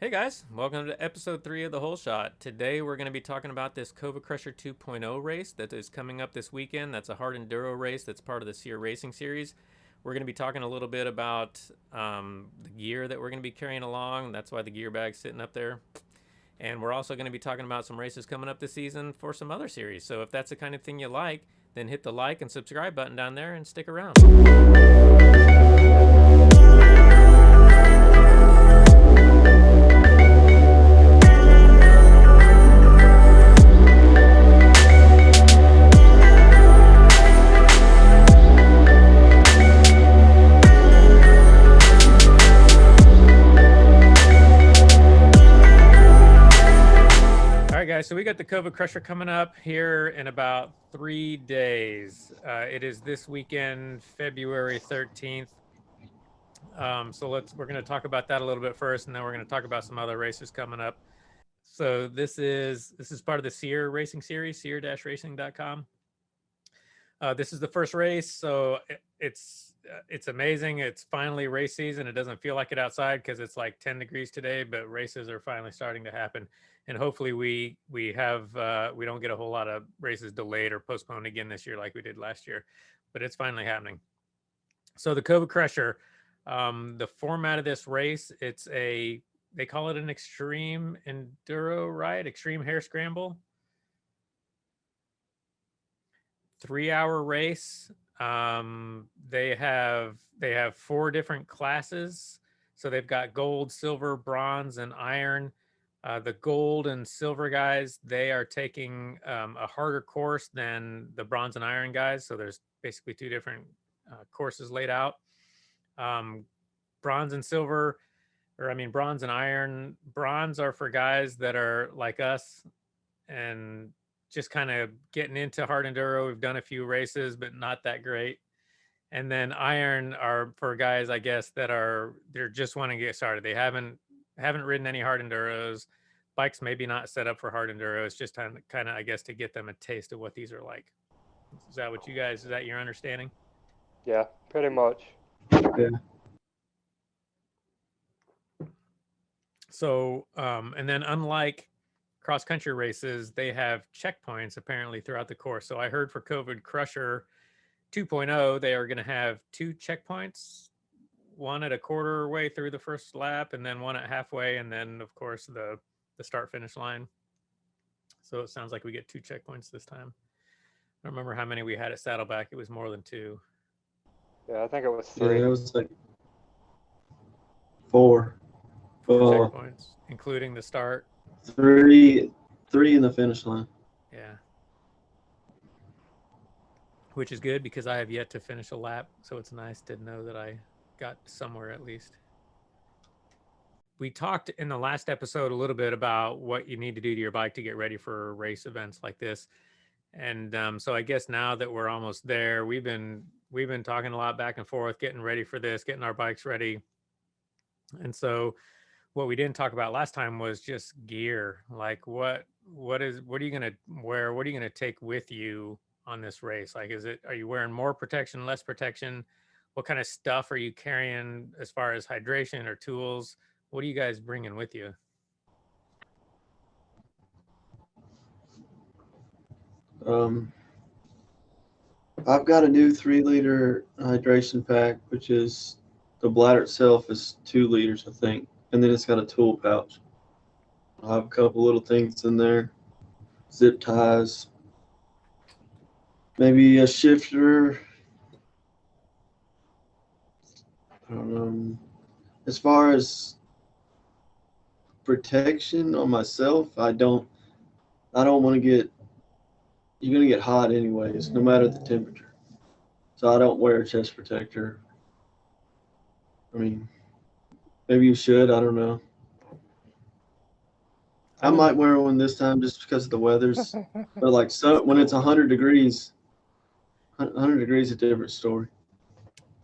Hey guys, welcome to episode 3 of The Whole Shot. Today we're going to be talking about this COVID Crusher 2.0 race that is coming up this weekend. That's a hard enduro race that's part of the SEER Racing Series. We're going to be talking a little bit about the gear that we're going to be carrying along. That's why the gear bag's sitting up there. And we're also going to be talking about some races coming up this season for some other series. So if that's the kind of thing you like, then hit the like and subscribe button down there and stick around. So we got the COVID Crusher coming up here in about 3 days. It is this weekend, February 13th. We're going to talk about that a little bit first, and then we're going to talk about some other races coming up. So this is part of the SEER Racing Series, SEER-racing.com. This is the first race, so it's amazing. It's finally race season. It doesn't feel like it outside because it's like 10 degrees today, but races are finally starting to happen. And hopefully we don't get a whole lot of races delayed or postponed again this year like we did last year, but it's finally happening. So the COVID Crusher, the format of this race, they call it an extreme enduro ride, extreme hare scramble. 3-hour race. They have 4 different classes. So they've got gold, silver, bronze, and iron. The gold and silver guys, they are taking a harder course than the bronze and iron guys. So there's basically 2 different courses laid out. Bronze and silver, bronze and iron. Bronze are for guys that are like us and just kind of getting into hard enduro. We've done a few races, but not that great. And then iron are for guys, I guess, they're just wanting to get started. They haven't ridden any hard enduros. Bikes maybe not set up for hard enduros, just kind of, I guess, to get them a taste of what these are like. Is that your understanding? Yeah, pretty much. Yeah. So, and then unlike cross-country races, they have checkpoints apparently throughout the course. So I heard for COVID Crusher 2.0, they are going to have 2 checkpoints, one at a quarter way through the first lap, and then one at halfway, and then of course the start-finish line. So it sounds like we get 2 checkpoints this time. I don't remember how many we had at Saddleback. It was more than 2. Yeah, I think it was 3. Yeah, it was like 4. 4 checkpoints, including the start. 3 in the finish line. Yeah. Which is good because I have yet to finish a lap, so it's nice to know that I got somewhere at least. We talked in the last episode a little bit about what you need to do to your bike to get ready for race events like this. And so I guess now that we're almost there, we've been talking a lot back and forth, getting ready for this, getting our bikes ready. And so what we didn't talk about last time was just gear. Like what are you going to wear? What are you going to take with you on this race? Like, are you wearing more protection, less protection? What kind of stuff are you carrying as far as hydration or tools? What are you guys bringing with you? I've got a new 3-liter hydration pack, which is the bladder itself is 2 liters, I think, and then it's got a tool pouch. I have a couple little things in there, zip ties, maybe a shifter. As far as protection on myself, I don't want to get. You're gonna get hot anyways, no matter the temperature. So I don't wear a chest protector. I mean, maybe you should. I don't know. I might wear one this time just because of the weather's. But like, so when it's 100 degrees, 100 degrees is a different story.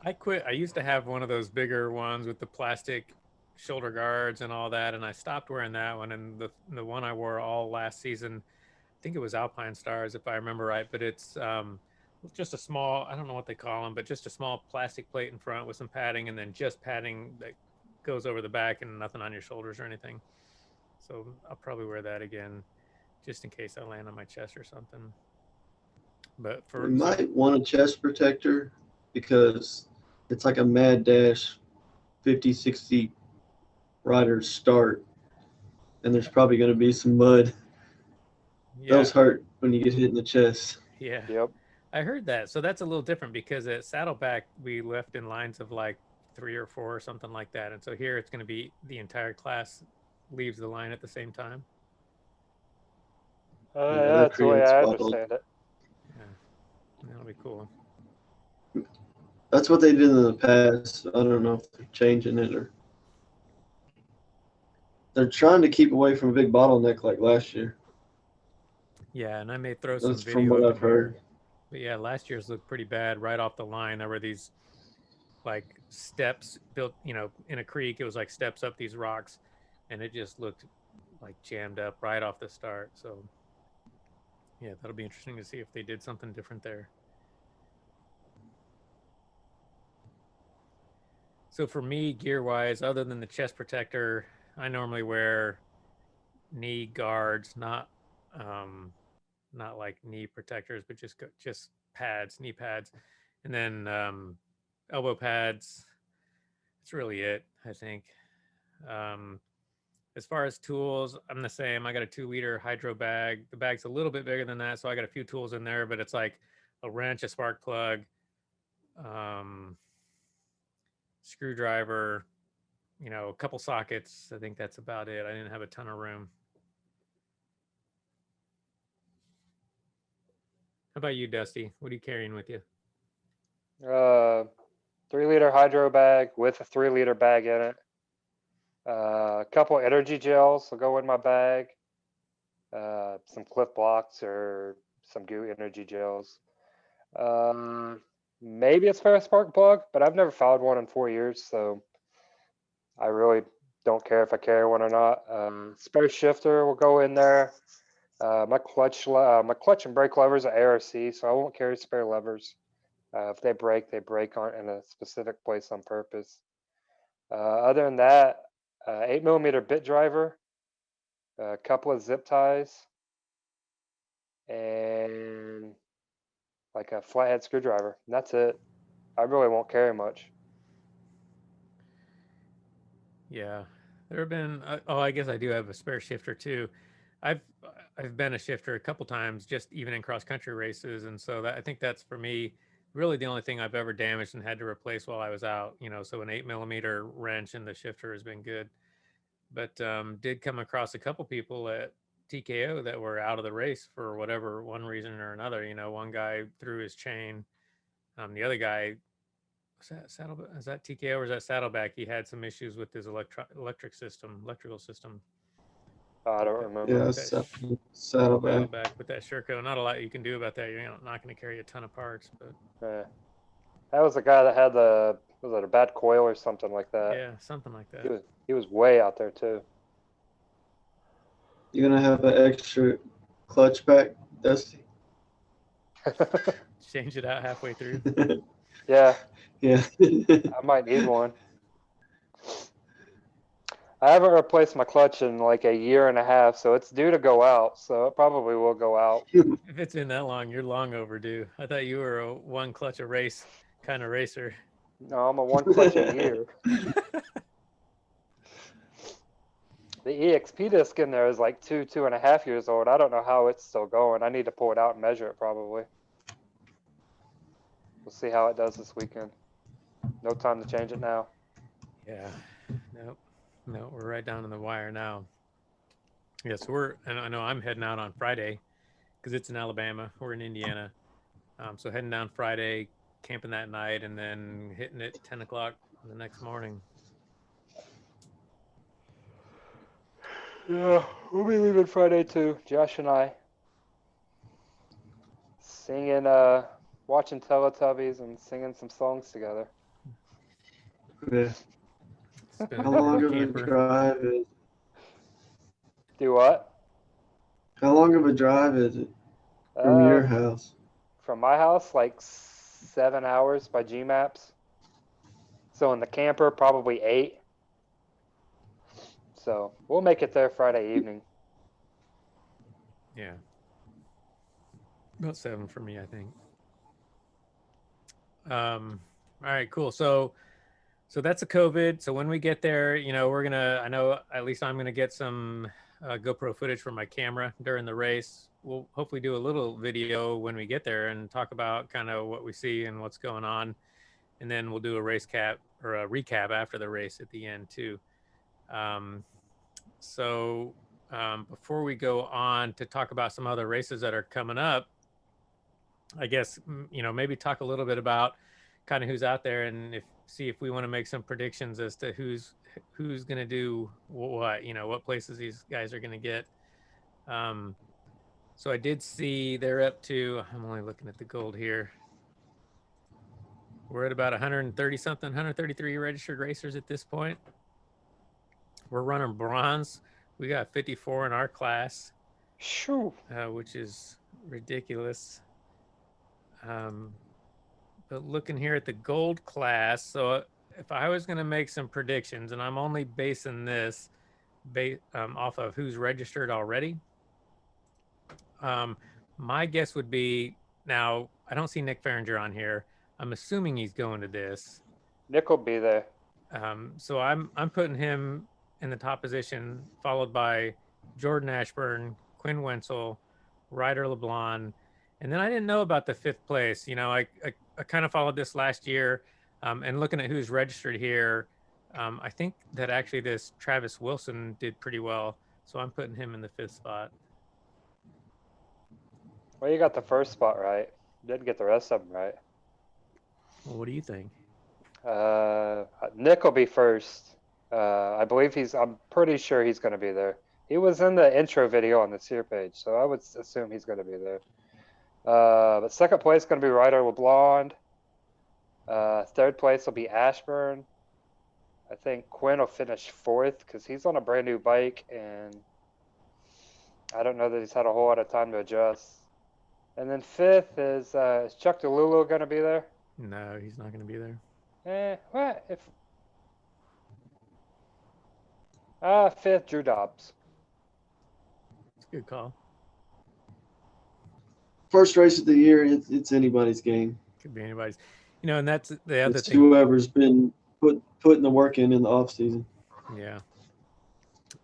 I quit. I used to have one of those bigger ones with the plastic shoulder guards and all that, and I stopped wearing that one. And the one I wore all last season, I think it was Alpine Stars, if I remember right. But it's just a small, I don't know what they call them, but just a small plastic plate in front with some padding, and then just padding that goes over the back and nothing on your shoulders or anything. So I'll probably wear that again, just in case I land on my chest or something. But You might want a chest protector because it's like a mad dash 50, 60 riders start, and there's probably going to be some mud. yeah, Those hurt when you get hit in the chest. yeah. Yep. I heard that. So that's a little different because at Saddleback we left in lines of like 3 or 4 or something like that, and so here it's going to be the entire class leaves the line at the same time. that That's the way creates I bottles. understand it. That'll be cool. That's what they did in the past. I don't know if they're changing it or they're trying to keep away from a big bottleneck like last year. Yeah, and I may throw some That's video from what up I've in here. heard. But yeah, last year's looked pretty bad right off the line. There were these like steps built, in a creek. It was like steps up these rocks, and it just looked like jammed up right off the start. So yeah, that'll be interesting to see if they did something different there. So for me, gear wise, other than the chest protector, I normally wear knee guards, not like knee protectors, but just pads, knee pads, and then elbow pads. That's really it, I think. As far as tools, I'm the same. I got a 2-liter hydro bag. The bag's a little bit bigger than that, so I got a few tools in there, but it's like a wrench, a spark plug, screwdriver, a couple sockets. I think that's about it. I didn't have a ton of room. How about you, Dusty? What are you carrying with you? 3-liter hydro bag with a 3-liter bag in it. A couple energy gels will go in my bag. Some Cliff Blocks or some Goo energy gels. Maybe a spare spark plug, but I've never found one in 4 years, so I really don't care if I carry one or not. Spare shifter will go in there. My clutch and brake levers are ARC, so I won't carry spare levers. If they break in a specific place on purpose. Other than that, 8mm bit driver, a couple of zip ties, and like a flathead screwdriver. And that's it. I really won't carry much. Yeah, there have been. I guess I do have a spare shifter too. I've been a shifter a couple times, just even in cross country races, and so I think that's for me really the only thing I've ever damaged and had to replace while I was out. So an 8mm wrench in the shifter has been good, but did come across a couple people at TKO that were out of the race for whatever one reason or another. One guy threw his chain, the other guy. Is that TKO or is that Saddleback? He had some issues with his electrical system. I don't remember. Yeah, That Saddleback. with that Sherco. Not a lot you can do about that. You're not going to carry a ton of parts, but that was the guy that had was it a bad coil or something like that? Yeah, something like that. He was way out there too. You're gonna have an extra clutch pack, Dusty? Change it out halfway through. Yeah. Yeah. I might need one. I haven't replaced my clutch in like a year and a half, so it's due to go out. So it probably will go out. If it's been that long, you're long overdue. I thought you were a one clutch a race kind of racer. No, I'm a one clutch a year. The EXP disc in there is like 2.5 years old. I don't know how it's still going. I need to pull it out and measure it probably. We'll see how it does this weekend. No time to change it now. Yeah. No, we're right down in the wire now. Yes, and I know I'm heading out on Friday because it's in Alabama. We're in Indiana. So heading down Friday, camping that night, and then hitting it 10 o'clock the next morning. Yeah, we'll be leaving Friday too, Josh and I. Singing, watching Teletubbies and singing some songs together. Yeah. How long of a drive is it? Do what? How long of a drive is it from your house? From my house, like 7 hours by Gmaps. So in the camper, probably 8. So we'll make it there Friday evening. Yeah. About 7 for me, I think. All right, cool. So that's a COVID. So when we get there, you know, I know at least I'm gonna get some GoPro footage from my camera during the race. We'll hopefully do a little video when we get there and talk about kind of what we see and what's going on. And then we'll do a race cap or a recap after the race at the end too. So before we go on to talk about some other races that are coming up, I guess, you know, maybe talk a little bit about kind of who's out there and see if we want to make some predictions as to who's going to do what, you know, what places these guys are going to get. So I did see they're up to, I'm only looking at the gold here. We're at about 130 something, 133 registered racers at this point. We're running bronze. We got 54 in our class, which is ridiculous. But looking here at the gold class, so if I was going to make some predictions, and I'm only basing this off of who's registered already, my guess would be, now I don't see Nick Farringer on here. I'm assuming he's going to this. Nick will be there. So I'm putting him in the top position, followed by Jordan Ashburn, Quinn Wenzel, Ryder LeBlanc. And then I didn't know about the 5th place. You know, I kind of followed this last year, and looking at who's registered here, I think that actually this Travis Wilson did pretty well. So I'm putting him in the 5th spot. Well, you got the first spot right. Didn't get the rest of them right. Well, what do you think? Nick will be first. I believe I'm pretty sure he's going to be there. He was in the intro video on the SEER page, so I would assume he's going to be there. But 2nd place is going to be Ryder LeBlanc. 3rd place will be Ashburn. I think Quinn will finish 4th because he's on a brand new bike, and I don't know that he's had a whole lot of time to adjust. And then 5th is Chuck DeLulu going to be there? No, he's not going to be there. What? 5th, Drew Dobbs. It's a good call. First race of the year, it's anybody's game. Could be anybody's. You know, and that's the other It's thing. whoever's been putting the work in the off season. Yeah.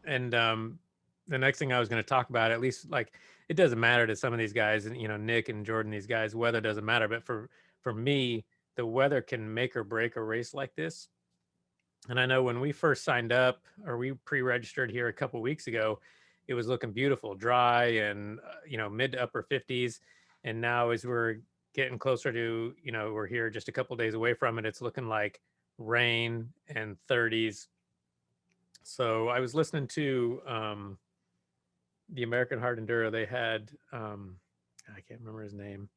And the next thing I was going to talk about, at least, like, it doesn't matter to some of these guys, and you know, Nick and Jordan, these guys, weather doesn't matter. But for me, the weather can make or break a race like this. And I know when we first signed up, or we pre-registered here a couple weeks ago, it was looking beautiful, dry, and you know, mid to upper 50s. And now as we're getting closer to, you know, we're here just a couple days away from it, it's looking like rain and 30s. So I was listening to the American Hard Enduro. They had I can't remember his name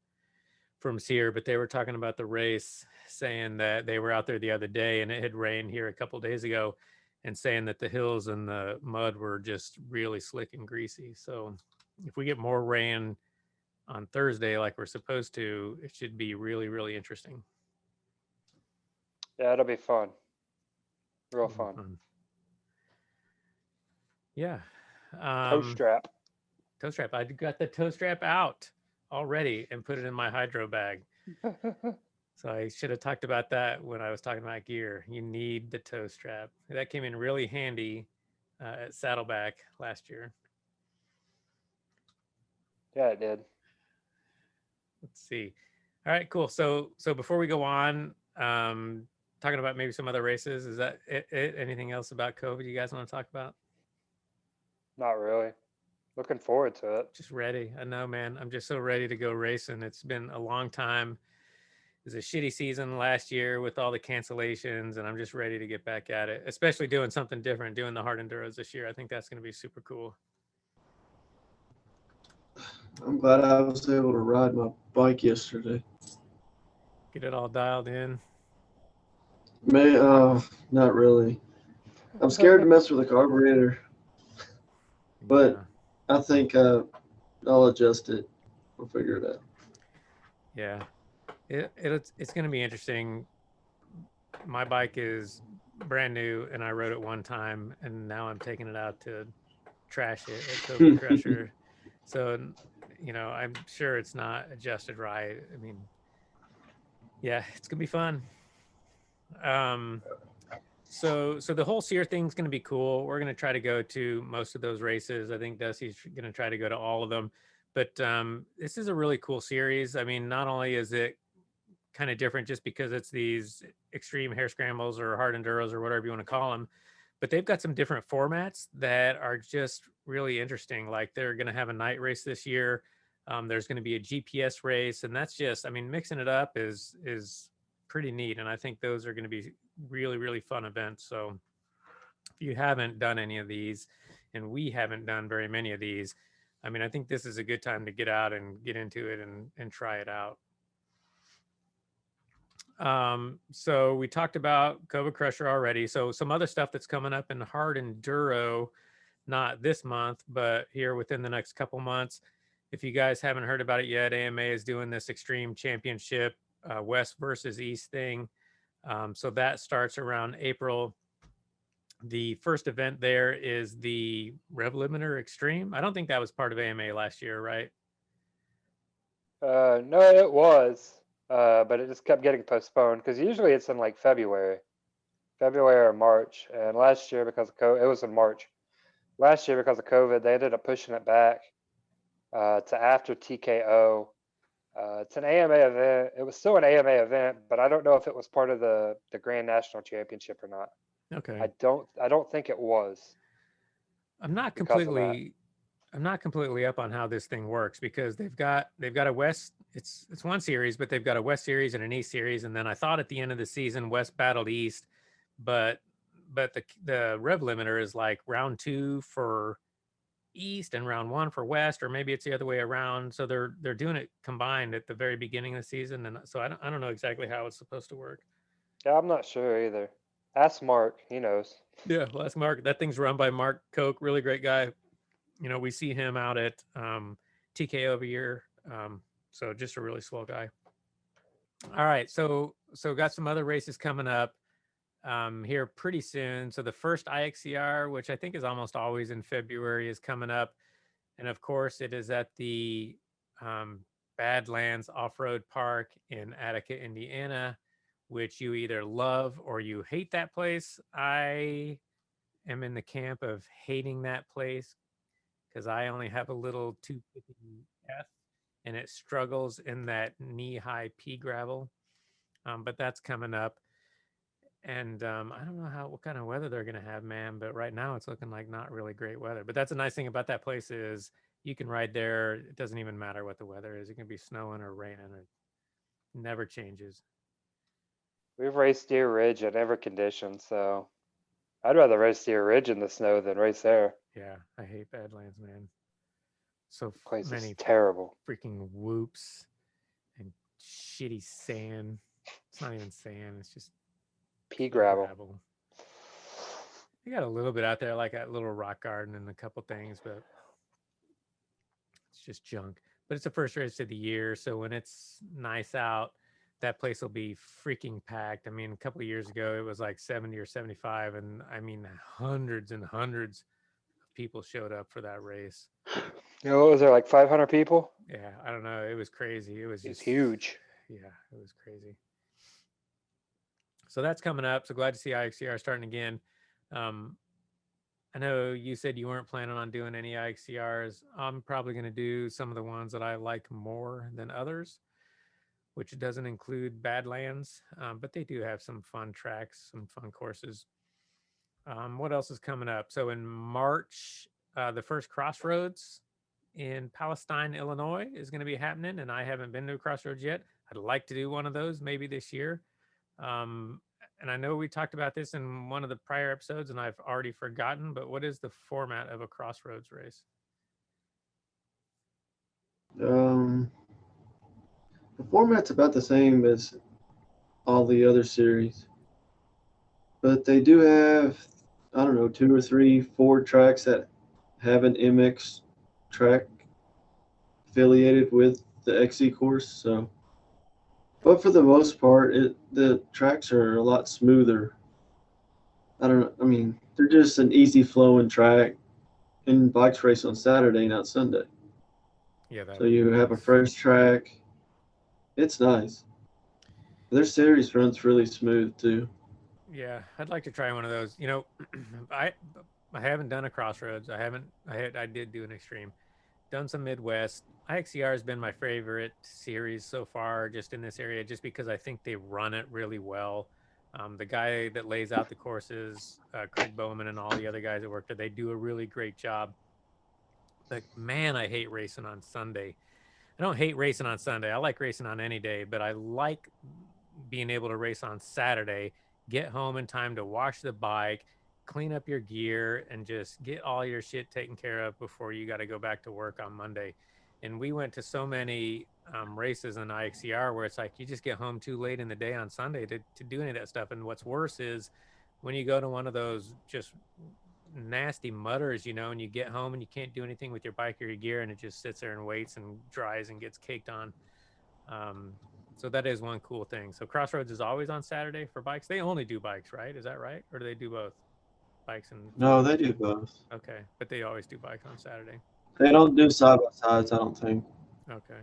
from SEER, but they were talking about the race, saying that they were out there the other day and it had rained here a couple days ago, and saying that the hills and the mud were just really slick and greasy. So if we get more rain on Thursday like we're supposed to, it should be really, really interesting. Yeah, it'll be fun. Real fun. Yeah. Toe strap. Toe strap. I got the toe strap out already and put it in my hydro bag. So I should have talked about that when I was talking about gear. You need the toe strap. That came in really handy at Saddleback last year. Yeah, it did. Let's see. All right, cool. So before we go on, talking about maybe some other races, is that it? Anything else about COVID you guys want to talk about? Not really. Looking forward to it. Just ready. I know, man. I'm just so ready to go racing. It's been a long time. It was a shitty season last year with all the cancellations, and I'm just ready to get back at it, especially doing something different, doing the hard enduros this year. I think that's going to be super cool. I'm glad I was able to ride my bike yesterday. Get it all dialed in. Man, not really. I'm scared to mess with the carburetor, but I think I'll adjust it. We'll figure it out. Yeah, it's going to be interesting. My bike is brand new, and I rode it one time, and now I'm taking it out to trash it at COVID Crusher. So, you know, I'm sure it's not adjusted right. I mean, yeah, it's gonna be fun. So the whole SEER thing's gonna be cool. We're gonna try to go to most of those races. I think Dusty's gonna try to go to all of them. But this is a really cool series. I mean, not only is it kind of different just because it's these extreme hair scrambles or hard enduros or whatever you want to call them, but they've got some different formats that are just really interesting. Like they're going to have a night race this year. There's going to be a GPS race, and that's just, I mean, mixing it up is pretty neat. And I think those are going to be really, really fun events. So if you haven't done any of these, and we haven't done very many of these, I mean, I think this is a good time to get out and get into it and try it out. So we talked about COVID Crusher already. So some other stuff that's coming up in hard enduro, not this month, but here within the next couple months. If you guys haven't heard about it yet, AMA is doing this Extreme Championship West versus East thing. So that starts around April. The first event there is the Rev Limiter Extreme. I don't think that was part of AMA last year, right? No, it was, but it just kept getting postponed because usually it's in like February or March. And last year, because of COVID, it was in March. Last year, because of COVID, they ended up pushing it back to after TKO. It's an AMA event. It was still an AMA event, but I don't know if it was part of the Grand National Championship or not. Okay. I don't think it was. I'm not because of that. completely up on how this thing works because they've got a West, it's one series, but they've got a West series and an East series, and then I thought at the end of the season West battled East, but the Rev Limiter is like round 2 for East and round 1 for West, or maybe it's the other way around. So they're doing it combined at the very beginning of the season, and so I don't know exactly how it's supposed to work. Yeah, I'm not sure either. Ask Mark, he knows. Yeah, well, that's Mark. That thing's run by Mark Koch, really great guy. You know, we see him out at TKO every year. So just a really swell guy. All right, so got some other races coming up here pretty soon. So the first IXCR, which I think is almost always in February, is coming up. And of course, it is at the Badlands Off-Road Park in Attica, Indiana, which you either love or you hate that place. I am in the camp of hating that place because I only have a little 250F and it struggles in that knee-high pea gravel. But that's coming up. And I don't know what kind of weather they're going to have, man. But right now it's looking like not really great weather. But that's a nice thing about that place is you can ride there. It doesn't even matter what the weather is. It can be snowing or raining. It never changes. We've raced Deer Ridge in every condition, so I'd rather race Deer Ridge in the snow than race there. Yeah, I hate Badlands, man. So Place many is terrible. freaking whoops and shitty sand. It's not even sand. It's just Pea gravel. You got a little bit out there, like a little rock garden and a couple things, but it's just junk. But it's the first race of the year, so when it's nice out, that place will be freaking packed. I mean, a couple of years ago, it was like 70 or 75, and I mean, hundreds and hundreds of people showed up for that race. You know, what was there, like 500 people? Yeah, I don't know. It was crazy. It was just huge. Yeah, it was crazy. So that's coming up. So glad to see IXCR starting again. I know you said you weren't planning on doing any IXCRs. I'm probably going to do some of the ones that I like more than others, which doesn't include Badlands, but they do have some fun tracks, some fun courses. What else is coming up? So in March, the first Crossroads in Palestine, Illinois is going to be happening, and I haven't been to a Crossroads yet. I'd like to do one of those maybe this year. And I know we talked about this in one of the prior episodes, and I've already forgotten, but what is the format of a Crossroads race? The format's about the same as all the other series, but they do have, I don't know, 2 or 3, 4 tracks that have an MX track affiliated with the XC course. So, but for the most part, the tracks are a lot smoother I don't know. I mean, they're just an easy flowing track, and bikes race on Saturday, not Sunday. Yeah, that So would be you have a nice. fresh track. It's nice. Their series runs really smooth too. Yeah, I'd like to try one of those. You know, I I haven't done a Crossroads. I haven't. I did do an Extreme. Done some Midwest. IXCR has been my favorite series so far, just in this area, just because I think they run it really well. The guy that lays out the courses, Craig Bowman, and all the other guys that work there, they do a really great job. But man, I hate racing on Sunday. I don't hate racing on Sunday. I like racing on any day, but I like being able to race on Saturday, get home in time to wash the bike, clean up your gear, and just get all your shit taken care of before you got to go back to work on Monday. And we went to so many races in IXCR where it's like you just get home too late in the day on Sunday to do any of that stuff. And what's worse is when you go to one of those just nasty mutters, you know, and you get home and you can't do anything with your bike or your gear, and it just sits there and waits and dries and gets caked on. Um, so that is one cool thing. So Crossroads is always on Saturday for bikes. They only do bikes, right? Is that right? Or do they do both bikes and No, they four-wheelers? do both. Okay, but they always do bikes on Saturday. They don't do side by sides, I don't think. Okay.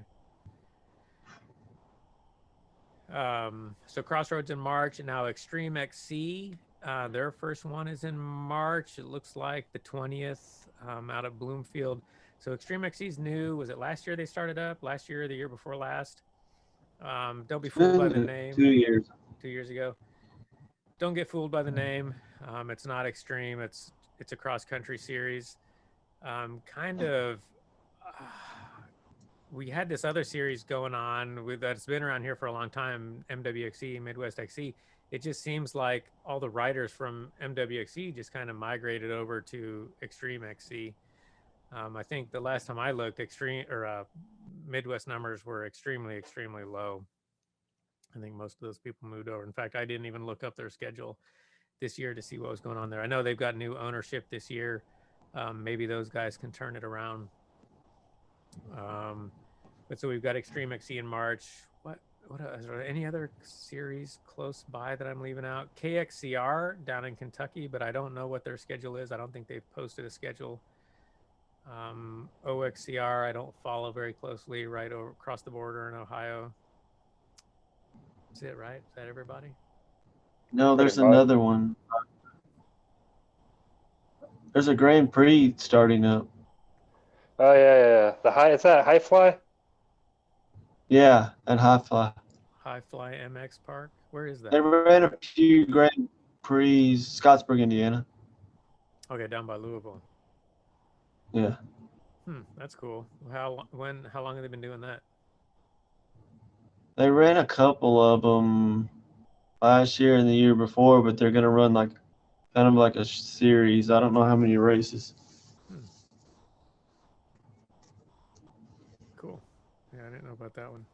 So Crossroads in March, and now Extreme XC. Their first one is in March. It looks like the 20th out of Bloomfield. So Extreme XC is new. Was it last year they started up? Last year or the year before last? Don't be It's fooled by the been name. 2 years. 2 years ago. Don't get fooled by the name. It's not extreme. It's a cross country series. Kind of. Uh, we had this other series going on that's been around here for a long time, MWXC, Midwest XC. It just seems like all the riders from MWXC just kind of migrated over to Extreme XC. I think the last time I looked, extreme or Midwest numbers were extremely low. I think most of those people moved over. In fact, I didn't even look up their schedule this year to see what was going on there. I know they've got new ownership this year. Maybe those guys can turn it around. But so we've got Extreme XC in March. What is there any other series close by that I'm leaving out? KXCR down in Kentucky, but I don't know what their schedule is. I don't think they've posted a schedule. OXCR, I don't follow very closely, right over across the border in Ohio. Is it right? Is that everybody? No, Pretty there's much. another one. There's a Grand Prix starting up. Oh yeah. The high, is that High Fly? Yeah, at High Fly. High Fly MX Park. Where is They that? ran a few Grand Prix, Scottsburg, Indiana. Okay, down by Louisville. Yeah. That's cool. How long have they been doing that? They ran a couple of them last year and the year before, but they're going to run like kind of like a series. I don't know how many races. Cool. Yeah, I didn't know about that one.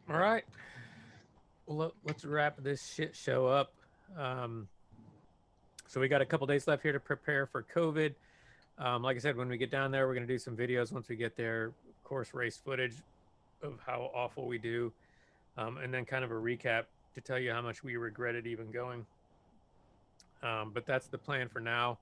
All right. Well, let's wrap this shit show up. So we got a couple days left here to prepare for COVID. Like I said, when we get down there, we're going to do some videos once we get there, course race footage of how awful we do, and then kind of a recap to tell you how much we regretted even going. But that's the plan for now.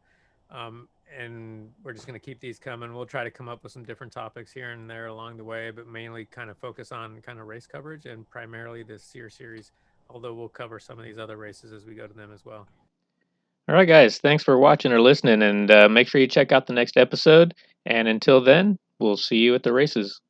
And we're just going to keep these coming. We'll try to come up with some different topics here and there along the way, but mainly kind of focus on kind of race coverage and primarily the SEER series, although we'll cover some of these other races as we go to them as well. All right, guys. Thanks for watching or listening, and make sure you check out the next episode. And until then, we'll see you at the races.